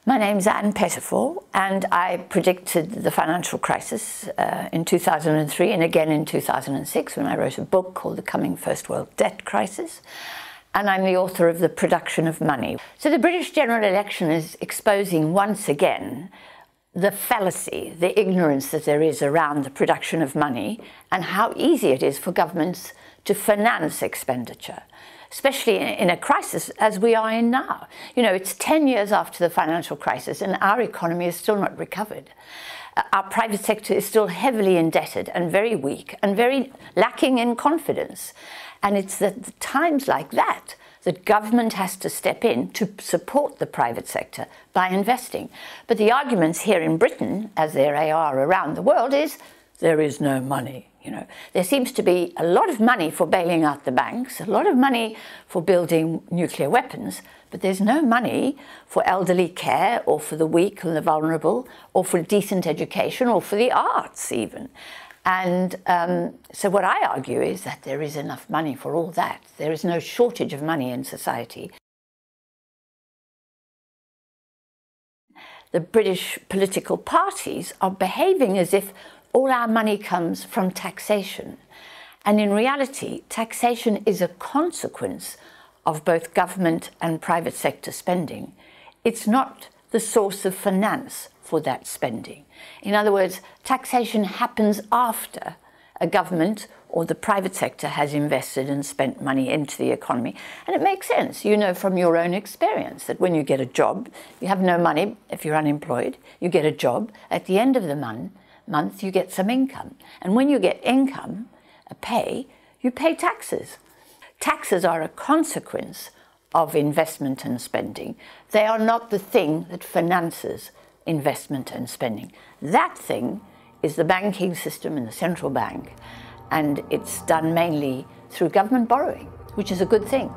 My name's Ann Pettifor, and I predicted the financial crisis in 2003 and again in 2006 when I wrote a book called The Coming First World Debt Crisis. And I'm the author of The Production of Money. So the British general election is exposing once again the fallacy, the ignorance that there is around the production of money and how easy it is for governments to finance expenditure, especially in a crisis as we are in now. You know, it's 10 years after the financial crisis and our economy is still not recovered. Our private sector is still heavily indebted and very weak and very lacking in confidence. And it's at times like that that government has to step in to support the private sector by investing. But the arguments here in Britain, as there are around the world, is there is no money. You know, there seems to be a lot of money for bailing out the banks, a lot of money for building nuclear weapons, but there's no money for elderly care or for the weak and the vulnerable or for decent education or for the arts even. And so what I argue is that there is enough money for all that. There is no shortage of money in society. The British political parties are behaving as if all our money comes from taxation. And in reality, taxation is a consequence of both government and private sector spending. It's not the source of finance for that spending. In other words, taxation happens after a government or the private sector has invested and spent money into the economy. And it makes sense. You know from your own experience that when you get a job, you have no money if you're unemployed, you get a job, at the end of the month you get some income. And when you get income, you pay taxes. Taxes are a consequence of investment and spending. They are not the thing that finances investment and spending. That thing is the banking system and the central bank, and it's done mainly through government borrowing, which is a good thing.